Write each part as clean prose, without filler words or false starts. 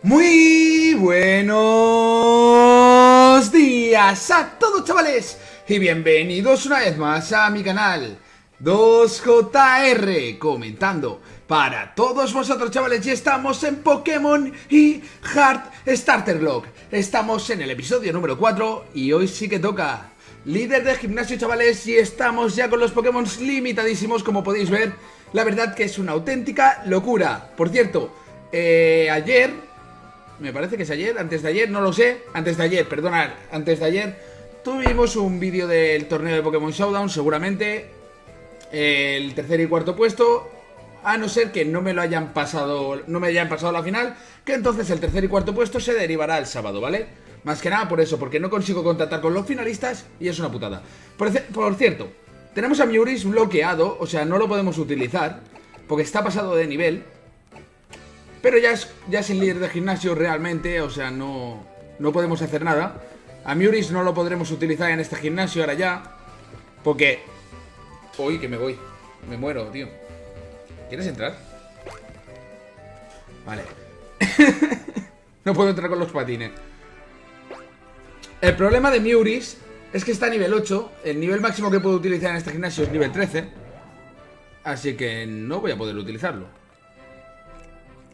Muy buenos días a todos, chavales, y bienvenidos una vez más a mi canal 2JR, comentando para todos vosotros, chavales. Y estamos en Pokémon y Heart Starter Block. Estamos en el episodio número 4 y hoy sí que toca líder de gimnasio, chavales, y estamos ya con los Pokémon limitadísimos, como podéis ver. La verdad que es una auténtica locura. Por cierto, ayer... Me parece que es ayer, antes de ayer, no lo sé. Antes de ayer, perdonad, antes de ayer tuvimos un vídeo del torneo de Pokémon Showdown. Seguramente el tercer y cuarto puesto, a no ser que no me lo hayan pasado, no me hayan pasado la final, que entonces el tercer y cuarto puesto se derivará el sábado, ¿vale? Más que nada por eso, porque no consigo contactar con los finalistas y es una putada. Por cierto, tenemos a Mewris bloqueado, o sea, no lo podemos utilizar porque está pasado de nivel. Pero ya es el líder de gimnasio realmente, o sea, no podemos hacer nada. A Mewris no lo podremos utilizar en este gimnasio ahora ya, porque... Uy, que me voy. Me muero, tío. ¿Quieres entrar? Vale. No puedo entrar con los patines. El problema de Mewris es que está a nivel 8. El nivel máximo que puedo utilizar en este gimnasio es nivel 13. Así que no voy a poder utilizarlo.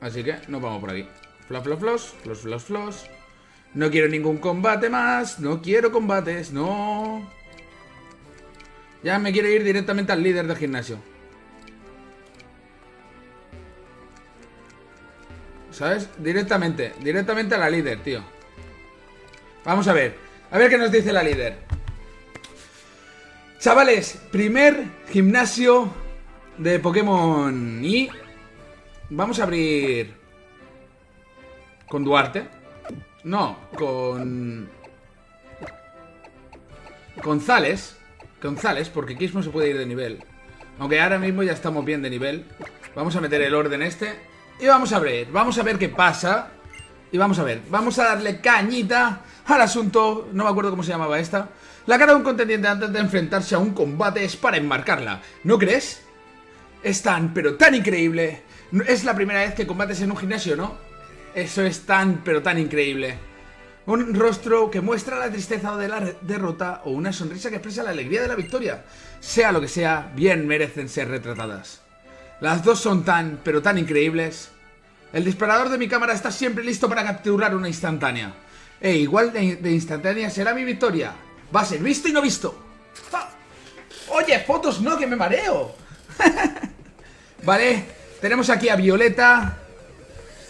Así que nos vamos por aquí. Flos. No quiero ningún combate más. No quiero combates, no. Ya me quiero ir directamente al líder del gimnasio. ¿Sabes? Directamente a la líder, tío. Vamos a ver qué nos dice la líder. Chavales, primer gimnasio de Pokémon y... Vamos a abrir... ¿Con Duarte? No, con Zales, porque Kismo se puede ir de nivel. Aunque ahora mismo ya estamos bien de nivel. Vamos a meter el orden este y vamos a ver qué pasa. Y vamos a darle cañita al asunto. No me acuerdo cómo se llamaba esta. La cara de un contendiente antes de enfrentarse a un combate es para enmarcarla, ¿no crees? Es tan, pero tan increíble. Es la primera vez que combates en un gimnasio, ¿no? Eso es tan, pero tan increíble. Un rostro que muestra la tristeza de la derrota o una sonrisa que expresa la alegría de la victoria. Sea lo que sea, bien merecen ser retratadas. Las dos son tan, pero tan increíbles. El disparador de mi cámara está siempre listo para capturar una instantánea. Igual de instantánea será mi victoria. Va a ser visto y no visto. ¡Ah! Oye, fotos no, que me mareo. Vale. Tenemos aquí a Violeta,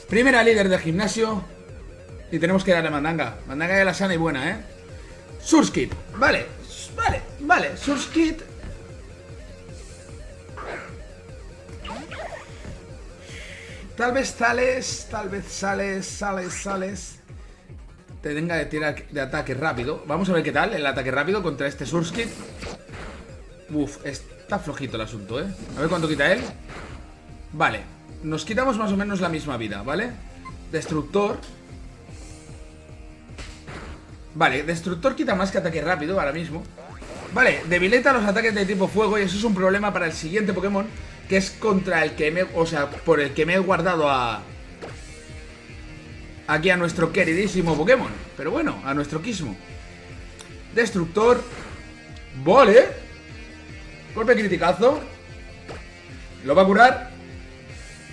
primera líder del gimnasio. Y tenemos que darle Mandanga. Mandanga de la sana y buena, ¿eh? Surskit, vale, Surskit. Tal vez Sales te tenga de tirar de ataque rápido. Vamos a ver qué tal el ataque rápido contra este Surskit. Uf, está flojito el asunto, ¿eh? A ver cuánto quita él. Vale, nos quitamos más o menos la misma vida, ¿vale? Destructor. Vale, Destructor quita más que ataque rápido ahora mismo. Vale, debilita los ataques de tipo fuego. Y eso es un problema para el siguiente Pokémon, que es contra el que me... O sea, por el que me he guardado aquí a nuestro queridísimo Pokémon. Pero bueno, a nuestro Kismo. Destructor. Vale. Golpe criticazo. Lo va a curar.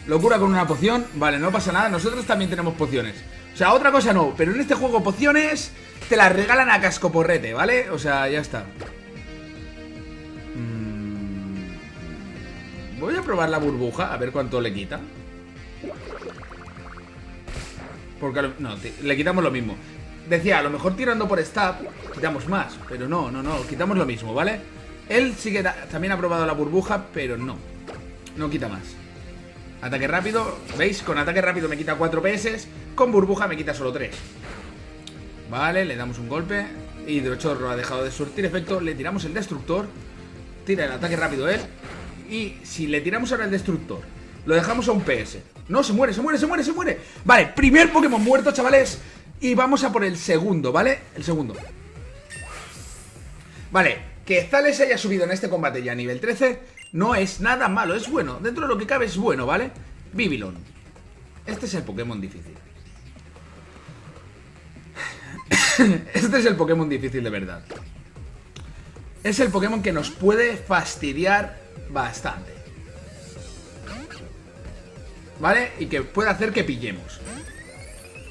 Lo cura con una poción. Vale, no pasa nada, nosotros también tenemos pociones. O sea, otra cosa no, pero en este juego pociones te las regalan a cascoporrete, ¿vale? O sea, ya está. Voy a probar la burbuja, a ver cuánto le quita. Porque no, le quitamos lo mismo. Decía, a lo mejor tirando por stab quitamos más, pero no, quitamos lo mismo, ¿vale? Él sí que también ha probado la burbuja, pero no quita más. Ataque rápido, ¿veis? Con ataque rápido me quita 4 PS. Con burbuja me quita solo 3. Vale, le damos un golpe. Hidrochorro ha dejado de surtir efecto. Le tiramos el destructor. Tira el ataque rápido él. Y si le tiramos ahora el destructor, lo dejamos a un PS. No, se muere. Vale, primer Pokémon muerto, chavales. Y vamos a por el segundo, ¿vale? El segundo. Vale, que Zales haya subido en este combate ya a nivel 13 no es nada malo, es bueno. Dentro de lo que cabe es bueno, ¿vale? Vivillon. Este es el Pokémon difícil. Este es el Pokémon difícil de verdad. Es el Pokémon que nos puede fastidiar bastante, ¿vale? Y que puede hacer que pillemos.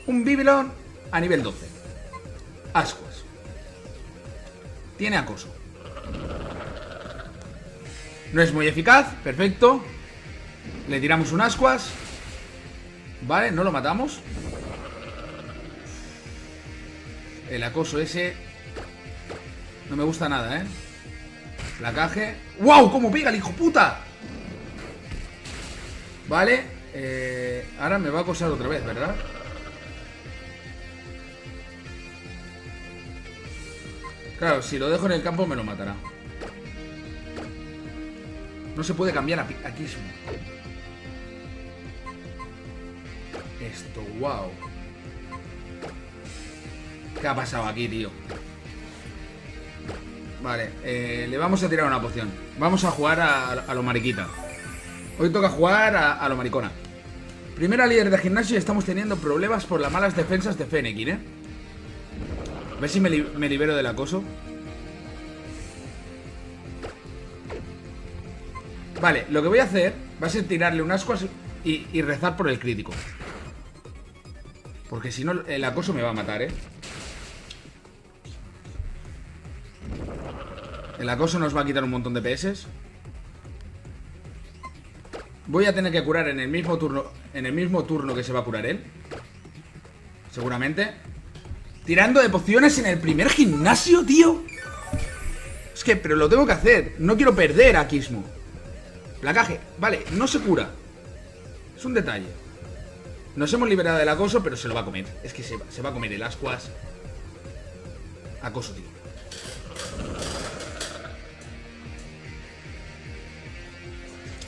Un Vivillon a nivel 12. Ascuas. Tiene acoso. No es muy eficaz, perfecto. Le tiramos un Ascuas. Vale, no lo matamos. El acoso ese no me gusta nada, ¿eh? Placaje. ¡Wow! ¡Cómo pega el hijo puta! Vale, ahora me va a acosar otra vez, ¿verdad? Claro, si lo dejo en el campo me lo matará. No se puede cambiar aquí mismo. Esto, wow. ¿Qué ha pasado aquí, tío? Vale, le vamos a tirar una poción. Vamos a jugar a lo mariquita. Hoy toca jugar a lo maricona. Primera líder de gimnasio y estamos teniendo problemas por las malas defensas de Fennekin, ¿eh? A ver si me libero del acoso. Vale, lo que voy a hacer va a ser tirarle un ascuas y rezar por el crítico. Porque si no, el acoso me va a matar, ¿eh? El acoso nos va a quitar un montón de PS. Voy a tener que curar en el mismo turno que se va a curar él. Seguramente. Tirando de pociones en el primer gimnasio, tío. Es que, pero lo tengo que hacer. No quiero perder a Kismu. Placaje, vale, no se cura. Es un detalle. Nos hemos liberado del acoso, pero se lo va a comer. Es que se va a comer el ascuas. Acoso, tío.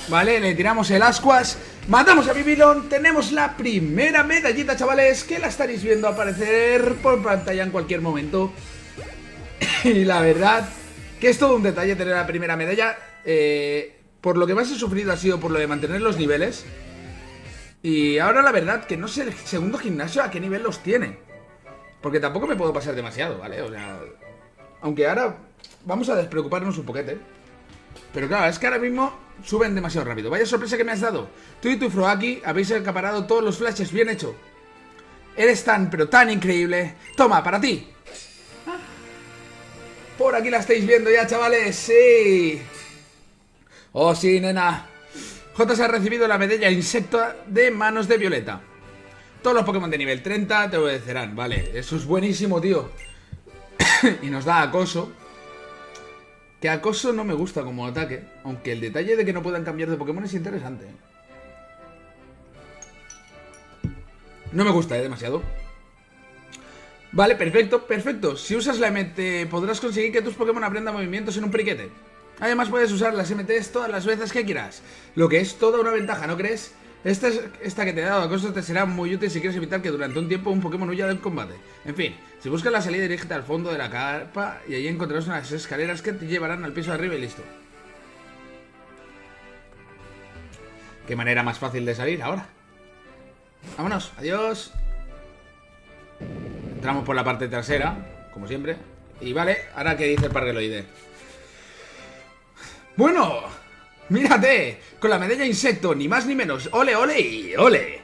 Vale, le tiramos el ascuas. Matamos a Vivillon. Tenemos la primera medallita, chavales, que la estaréis viendo aparecer por pantalla en cualquier momento. Y la verdad que es todo un detalle tener la primera medalla. Por lo que más he sufrido ha sido por lo de mantener los niveles. Y ahora la verdad que no sé el segundo gimnasio a qué nivel los tiene. Porque tampoco me puedo pasar demasiado, ¿vale? O sea, aunque ahora vamos a despreocuparnos un poquete. Pero claro, es que ahora mismo suben demasiado rápido. Vaya sorpresa que me has dado. Tú y tu Froaki habéis acaparado todos los flashes, bien hecho. Eres tan, pero tan increíble. Toma, para ti. Por aquí la estáis viendo ya, chavales. Sí. Oh, sí, nena. J se ha recibido la medalla insecto de manos de Violeta. Todos los Pokémon de nivel 30 te obedecerán. Vale, eso es buenísimo, tío. Y nos da acoso. Que acoso no me gusta como ataque. Aunque el detalle de que no puedan cambiar de Pokémon es interesante. No me gusta, demasiado. Vale, perfecto, perfecto. Si usas la MT podrás conseguir que tus Pokémon aprendan movimientos en un periquete. Además puedes usar las MTs todas las veces que quieras. Lo que es toda una ventaja, ¿no crees? Esta que te he dado acoso te será muy útil si quieres evitar que durante un tiempo un Pokémon huya del combate. En fin, si buscas la salida, dirígete al fondo de la carpa y allí encontrarás unas escaleras que te llevarán al piso de arriba y listo. Qué manera más fácil de salir ahora. Vámonos, adiós. Entramos por la parte trasera, como siempre. Y vale, ahora que dice el Pargueloide. Bueno, mírate, con la medalla insecto, ni más ni menos. Ole, ole y ole.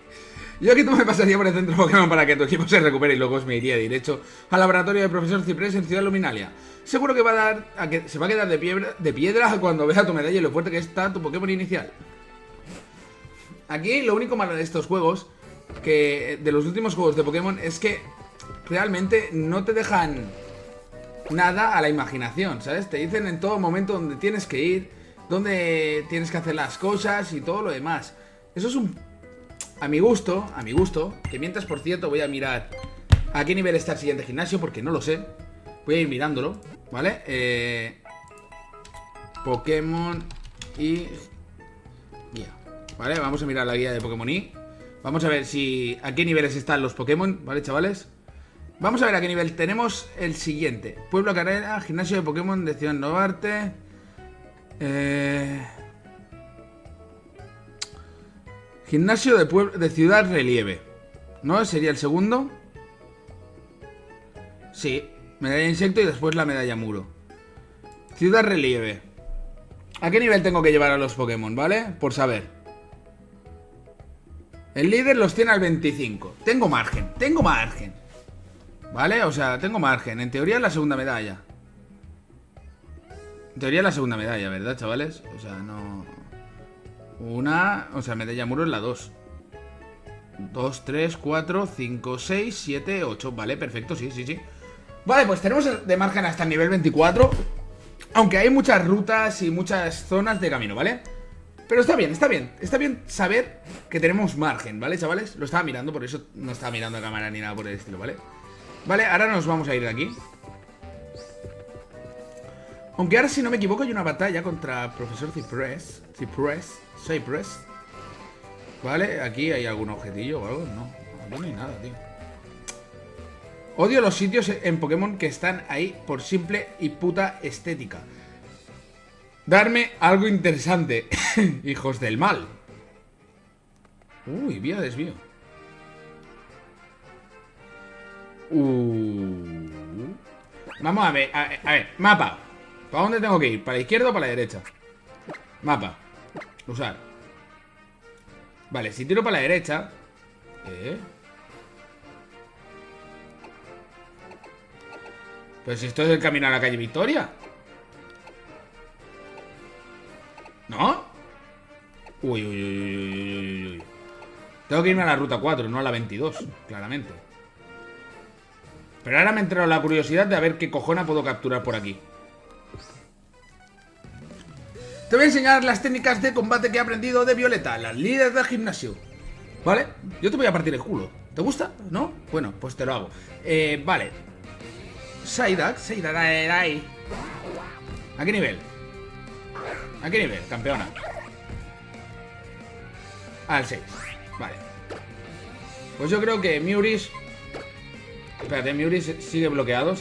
Yo aquí tú me pasaría por el centro Pokémon para que tu equipo se recupere y luego me iría directo al laboratorio del profesor Ciprés en Ciudad Luminalia. Seguro que se va a quedar de piedra cuando vea tu medalla y lo fuerte que está tu Pokémon inicial. Aquí lo único malo de estos juegos, que de los últimos juegos de Pokémon, es que realmente no te dejan nada a la imaginación, ¿sabes? Te dicen en todo momento dónde tienes que ir, dónde tienes que hacer las cosas y todo lo demás. Eso es a mi gusto, que mientras, por cierto, voy a mirar a qué nivel está el siguiente gimnasio, porque no lo sé. Voy a ir mirándolo, ¿vale? Pokémon y guía, ¿vale? Vamos a mirar la guía de Pokémon y vamos a ver a qué niveles están los Pokémon, ¿vale, chavales? Vamos a ver a qué nivel tenemos el siguiente. Pueblo Carrera, gimnasio de Pokémon de Ciudad Novarte. Gimnasio de Ciudad Relieve, ¿no? Sería el segundo. Sí, medalla insecto y después la medalla muro. Ciudad relieve. ¿A qué nivel tengo que llevar a los Pokémon, vale? Por saber. El líder los tiene al 25. Tengo margen, ¿vale? O sea, tengo margen. En teoría es la segunda medalla. En teoría es la segunda medalla, ¿verdad, chavales? O sea, no... O sea, medalla muro es la 2. 2, 3, 4, 5, 6, 7, 8. Vale, perfecto, sí. Vale, pues tenemos de margen hasta el nivel 24. Aunque hay muchas rutas y muchas zonas de camino, ¿vale? Pero está bien saber que tenemos margen, ¿vale, chavales? Lo estaba mirando, por eso no estaba mirando a cámara ni nada por el estilo, ¿vale? Vale, ahora nos vamos a ir de aquí. Aunque ahora, si no me equivoco, hay una batalla contra Profesor Cypress. Vale, aquí hay algún objetillo o algo. No, aquí no hay nada, tío. Odio los sitios en Pokémon que están ahí por simple y puta estética. Darme algo interesante. Hijos del mal. Uy, vía desvío. Vamos a ver, mapa. ¿Para dónde tengo que ir? ¿Para la izquierda o para la derecha? Mapa. Usar. Vale, si tiro para la derecha. Pues si esto es el camino a la calle Victoria. ¿No? Uy. Tengo que irme a la ruta 4, no a la 22, claramente. Pero ahora me ha entrado la curiosidad de a ver qué cojona puedo capturar por aquí. Te voy a enseñar las técnicas de combate que he aprendido de Violeta, la líder del gimnasio. ¿Vale? Yo te voy a partir el culo. ¿Te gusta? ¿No? Bueno, pues te lo hago. Vale. Psyduck. ¿A qué nivel? ¿A qué nivel, campeona? Al 6. Vale. Pues yo creo que Miuris... Espérate, Miuris sigue bloqueado.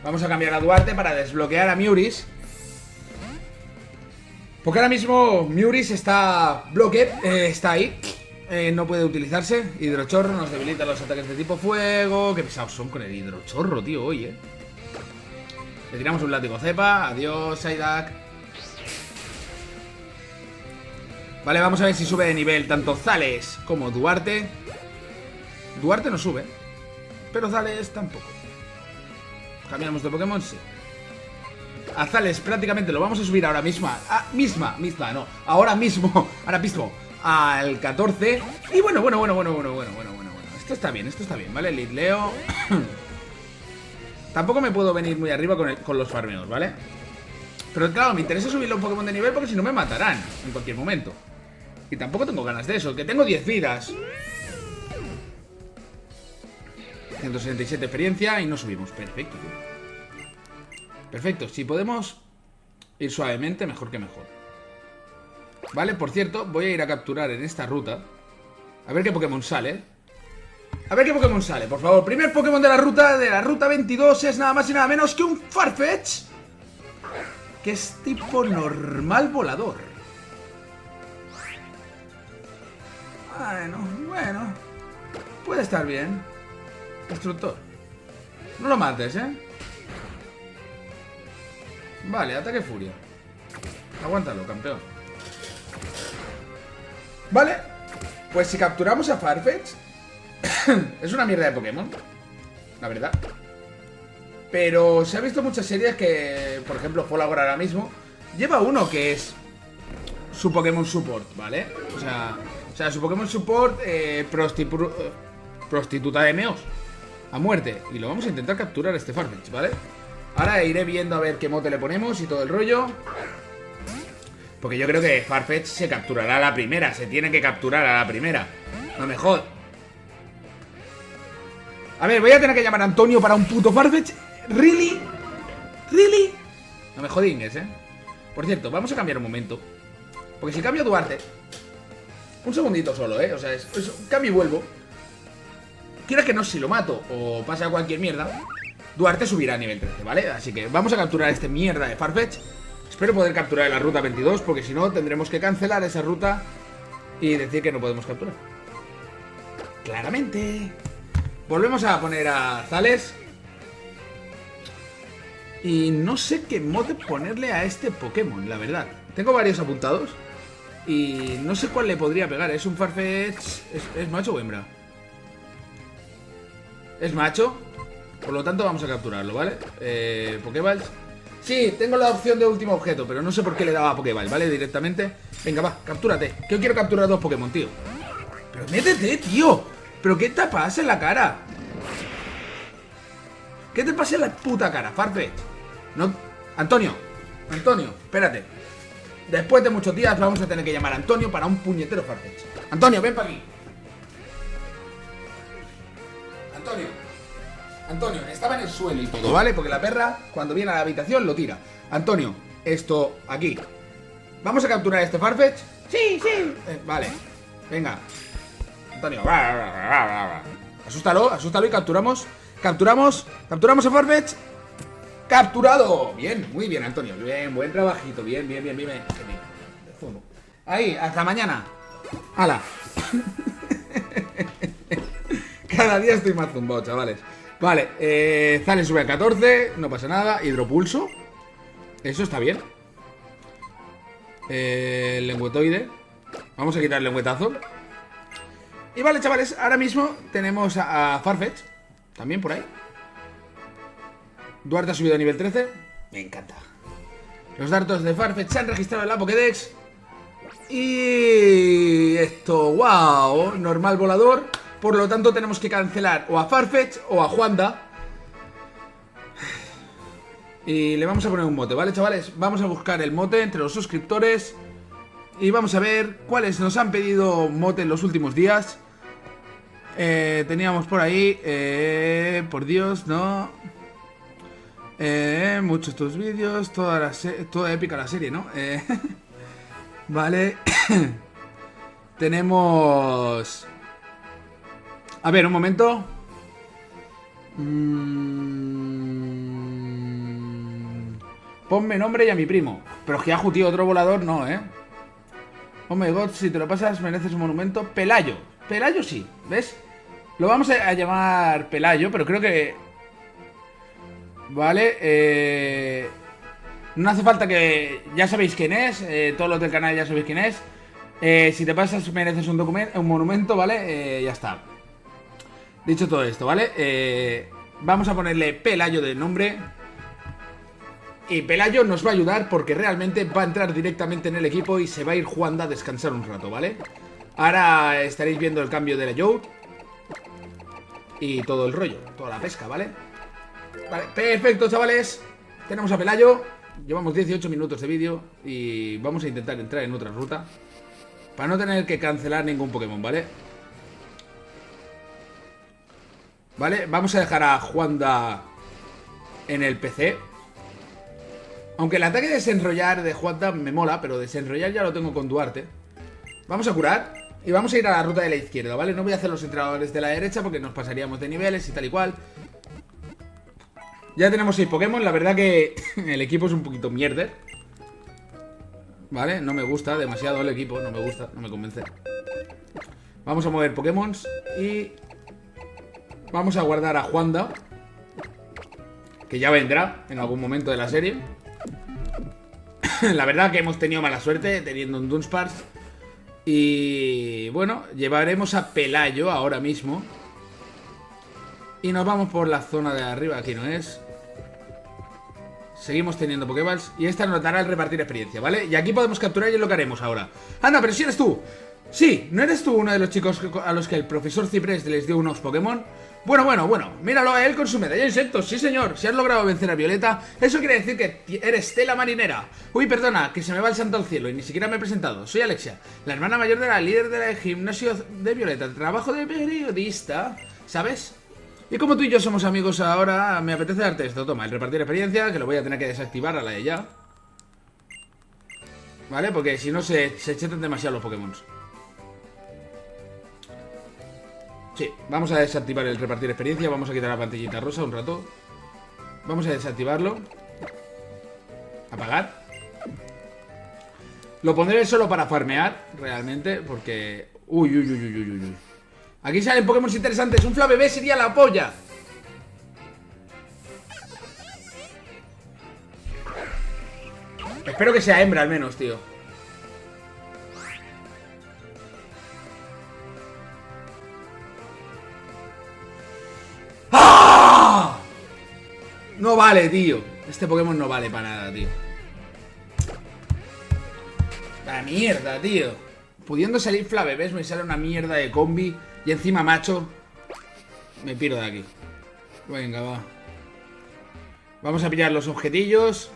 Vamos a cambiar a Duarte para desbloquear a Miuris. Porque ahora mismo Miuris está está ahí. No puede utilizarse. Hidrochorro nos debilita los ataques de tipo fuego. Qué pesados son con el hidrochorro, tío, hoy, Le tiramos un látigo cepa. Adiós, Psyduck. Vale, vamos a ver si sube de nivel tanto Zales como Duarte. Duarte no sube, pero Zales tampoco. Cambiamos de Pokémon, sí. A Zales prácticamente lo vamos a subir ahora mismo. Ahora mismo al 14. Y bueno. Esto está bien, ¿vale? Litleo. Tampoco me puedo venir muy arriba con los farmeos, ¿vale? Pero claro, me interesa subirle un Pokémon de nivel porque si no me matarán en cualquier momento. Y tampoco tengo ganas de eso, que tengo 10 vidas. 167 experiencia y no subimos. Perfecto, tío. Perfecto, si podemos ir suavemente, mejor que mejor. Vale, por cierto, voy a ir a capturar en esta ruta. A ver qué Pokémon sale. Por favor. Primer Pokémon de la ruta 22 es nada más y nada menos que un Farfetch, que es tipo normal volador. Bueno. Puede estar bien. Destructor. No lo mates, Vale, ataque furia. Aguántalo, campeón. Vale. Pues si capturamos a Farfetch es una mierda de Pokémon, la verdad. Pero se ha visto muchas series que, por ejemplo, Folagor ahora mismo lleva uno que es su Pokémon Support, ¿vale? O sea, su Pokémon Support prostituta de meos a muerte. Y lo vamos a intentar capturar este Farfetch, ¿vale? Ahora iré viendo a ver qué mote le ponemos y todo el rollo. Porque yo creo que Farfetch se capturará a la primera. Se tiene que capturar a la primera. No me jodas. A ver, voy a tener que llamar a Antonio para un puto Farfetch. ¿Really? No me jodingues, Por cierto, vamos a cambiar un momento. Porque si cambio a Duarte, un segundito solo, o sea, es cambio y vuelvo. Quieras que no, si lo mato o pasa cualquier mierda, Duarte subirá a nivel 13, ¿vale? Así que vamos a capturar este mierda de Farfetch. Espero poder capturar en la ruta 22, porque si no tendremos que cancelar esa ruta y decir que no podemos capturar. Claramente. Volvemos a poner a Zales. Y no sé qué mote ponerle a este Pokémon, la verdad. Tengo varios apuntados y no sé cuál le podría pegar. ¿Es un Farfetch? ¿Es macho o hembra? Es macho. Por lo tanto vamos a capturarlo, ¿vale? Pokéballs. Sí, tengo la opción de último objeto, pero no sé por qué le daba a Pokéball, ¿vale? Directamente. Venga, va, captúrate. Que yo quiero capturar 2 Pokémon, tío. Pero métete, tío. ¿Pero qué te pasa en la cara? ¿Qué te pasa en la puta cara, Farfetch? No... Antonio, espérate. Después de muchos días vamos a tener que llamar a Antonio para un puñetero Farfetch. Antonio, ven para aquí. Antonio, estaba en el suelo y todo, ¿vale? Porque la perra, cuando viene a la habitación, lo tira. Antonio, esto aquí. ¿Vamos a capturar este Farfetch? Sí. Vale, venga. Antonio, asústalo y capturamos. Capturamos a Farfetch. ¡Capturado! Bien, muy bien, Antonio. Bien, buen trabajito. Bien. Ahí, hasta mañana. ¡Hala! Cada día estoy más zumbado, chavales. Vale, Zales sube a 14. No pasa nada. Hidropulso. Eso está bien. Lengüetoide. Vamos a quitar el lengüetazo. Y vale, chavales, ahora mismo tenemos a Farfetch. También por ahí. Duarte ha subido a nivel 13. Me encanta. Los datos de Farfetch se han registrado en la Pokédex. Y... esto, wow. Normal volador. Por lo tanto tenemos que cancelar o a Farfetch o a Juanda. Y le vamos a poner un mote, ¿vale, chavales? Vamos a buscar el mote entre los suscriptores. Y vamos a ver cuáles nos han pedido mote en los últimos días. Teníamos por ahí... por Dios, no... muchos tus vídeos, toda épica la serie, ¿no? Vale. Tenemos... A ver, un momento. Ponme nombre y a mi primo. Pero es que Yahoo, tío, otro volador no, ¿eh? Oh my god, si te lo pasas mereces un monumento. Pelayo. Pelayo sí, ¿ves? Lo vamos a llamar Pelayo, pero creo que... Vale, no hace falta que... Ya sabéis quién es, todos los del canal ya sabéis quién es. Si te pasas mereces un monumento, ¿vale? Ya está. Dicho todo esto, ¿vale? Vamos a ponerle Pelayo de nombre. Y Pelayo nos va a ayudar porque realmente va a entrar directamente en el equipo y se va a ir Juanda a descansar un rato, ¿vale? Ahora estaréis viendo el cambio de la Youth y todo el rollo, toda la pesca, ¿vale? Vale, perfecto, chavales. Tenemos a Pelayo. Llevamos 18 minutos de vídeo y vamos a intentar entrar en otra ruta para no tener que cancelar ningún Pokémon, ¿vale? Vale, vamos a dejar a Juanda en el PC. Aunque el ataque de desenrollar de Juanda me mola, pero desenrollar ya lo tengo con Duarte. Vamos a curar y vamos a ir a la ruta de la izquierda, ¿vale? No voy a hacer los entrenadores de la derecha porque nos pasaríamos de niveles y tal y cual. Ya tenemos 6 Pokémon, la verdad que el equipo es un poquito mierder. Vale, no me gusta demasiado el equipo, no me gusta, no me convence. Vamos a mover Pokémon y... vamos a guardar a Juanda, que ya vendrá en algún momento de la serie. La verdad que hemos tenido mala suerte teniendo un Dunsparce. Y bueno, llevaremos a Pelayo ahora mismo. Y nos vamos por la zona de arriba, aquí no es. Seguimos teniendo Pokéballs. Y esta nos dará el repartir experiencia, ¿vale? Y aquí podemos capturar y es lo que haremos ahora. ¡Anda, pero si eres tú! Sí, ¿no eres tú uno de los chicos a los que el profesor Ciprés les dio unos Pokémon? Bueno, míralo a él con su medalla de insectos, sí señor. Si has logrado vencer a Violeta, eso quiere decir que eres Tela Marinera. Uy, perdona, que se me va el santo al cielo y ni siquiera me he presentado. Soy Alexia, la hermana mayor de la líder del gimnasio de Violeta. Trabajo de periodista, ¿sabes? Y como tú y yo somos amigos ahora, me apetece darte esto. Toma, el repartir experiencia, que lo voy a tener que desactivar a la de ya. ¿Vale? Porque si no se chetan demasiado los Pokémon. Sí, vamos a desactivar el repartir experiencia. Vamos a quitar la pantallita rosa un rato. Vamos a desactivarlo. Apagar. Lo pondré solo para farmear, realmente, porque... Uy. Aquí salen Pokémon interesantes. Un Flabébé sería la polla. Espero que sea hembra al menos, tío. ¡Ah! No vale, tío. Este Pokémon no vale para nada, tío. La mierda, tío. Pudiendo salir Flabébés, me sale una mierda de combi. Y encima macho. Me piro de aquí. Venga, va. Vamos a pillar los objetillos.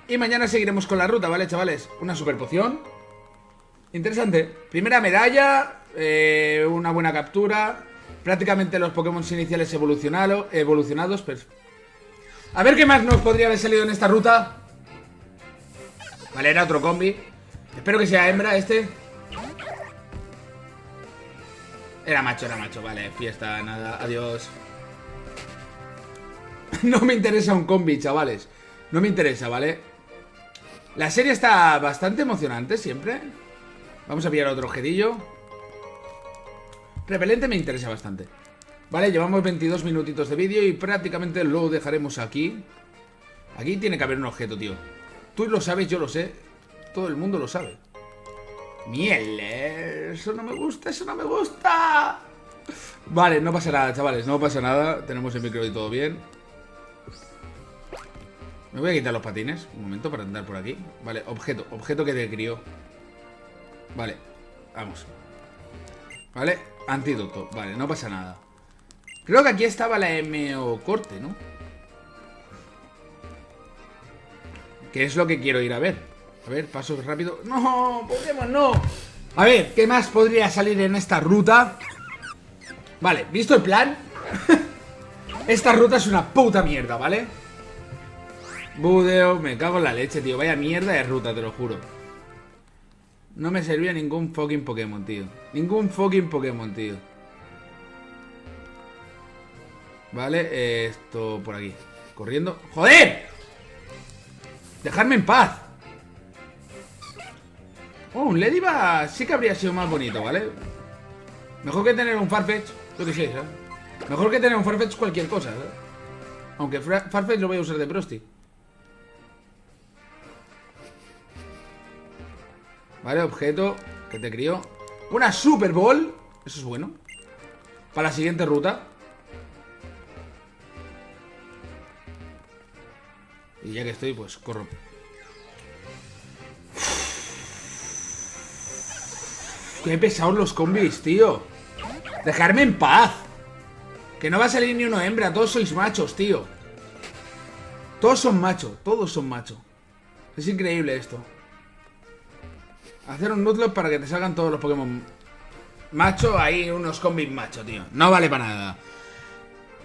Y mañana seguiremos con la ruta, ¿vale, chavales? Una super poción. Interesante. Primera medalla. Una buena captura. Prácticamente los Pokémon iniciales evolucionados. A ver qué más nos podría haber salido en esta ruta. Vale, era otro combi. Espero que sea hembra este. Era macho, vale, fiesta, nada, adiós. No me interesa un combi, chavales. No me interesa, ¿vale? La serie está bastante emocionante siempre. Vamos a pillar otro objetillo. Repelente me interesa bastante. Vale, llevamos 22 minutitos de vídeo y prácticamente lo dejaremos aquí. Aquí tiene que haber un objeto, tío. Tú lo sabes, yo lo sé. Todo el mundo lo sabe. Miel, eso no me gusta, eso no me gusta. Vale, no pasa nada, chavales, no pasa nada. Tenemos el micro y todo bien. Me voy a quitar los patines, un momento, para andar por aquí. Vale, objeto que te crió. Vale, vamos. Vale, antídoto, vale, no pasa nada. Creo que aquí estaba la MO corte, ¿no? Que es lo que quiero ir a ver. A ver, paso rápido. ¡No! ¡Pokémon, no! A ver, ¿qué más podría salir en esta ruta? Vale, ¿visto el plan? Esta ruta es una puta mierda, ¿vale? Budeo, me cago en la leche, tío. Vaya mierda de ruta, te lo juro. No me servía ningún fucking Pokémon, tío. Ningún fucking Pokémon, tío. Vale, esto por aquí. Corriendo. ¡Joder! ¡Dejadme en paz! Oh, un Lediva sí que habría sido más bonito, ¿vale? Mejor que tener un Farfetch. Yo qué sé, ¿sabes? Mejor que tener un Farfetch cualquier cosa, ¿sabes? Aunque Farfetch lo voy a usar de Prosti. Vale, objeto que te crió. Una Super Ball. Eso es bueno. Para la siguiente ruta. Y ya que estoy, pues corro. Qué pesados los combis, tío. Dejarme en paz. Que no va a salir ni uno hembra. Todos sois machos, tío. Todos son machos. Todos son machos. Es increíble esto. Hacer un Nuzlocke para que te salgan todos los Pokémon macho. Ahí unos combis macho, tío. No vale para nada.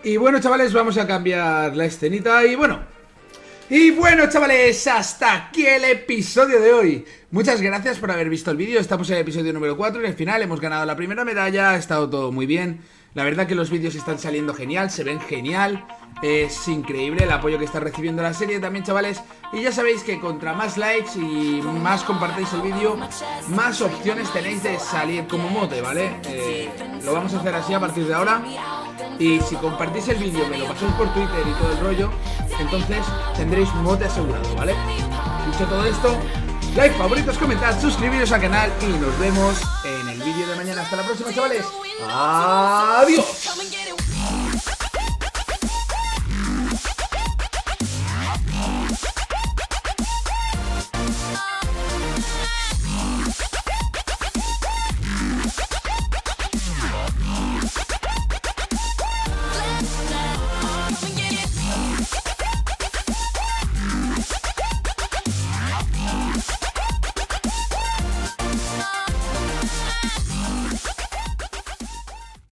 Y bueno, chavales, vamos a cambiar la escenita. Y bueno, chavales, hasta aquí el episodio de hoy. Muchas gracias por haber visto el vídeo. Estamos en el episodio número 4. En el final hemos ganado la primera medalla. Ha estado todo muy bien. La verdad que los vídeos están saliendo genial. Se ven genial. Es increíble el apoyo que está recibiendo la serie también, chavales. Y ya sabéis que contra más likes y más compartáis el vídeo, más opciones tenéis de salir como mote, ¿vale? Lo vamos a hacer así a partir de ahora. Y si compartís el vídeo, me lo pasáis por Twitter y todo el rollo, entonces tendréis mote asegurado, ¿vale? Dicho todo esto, like, favoritos, comentad, suscribiros al canal y nos vemos en el vídeo de mañana. Hasta la próxima, chavales. Adiós.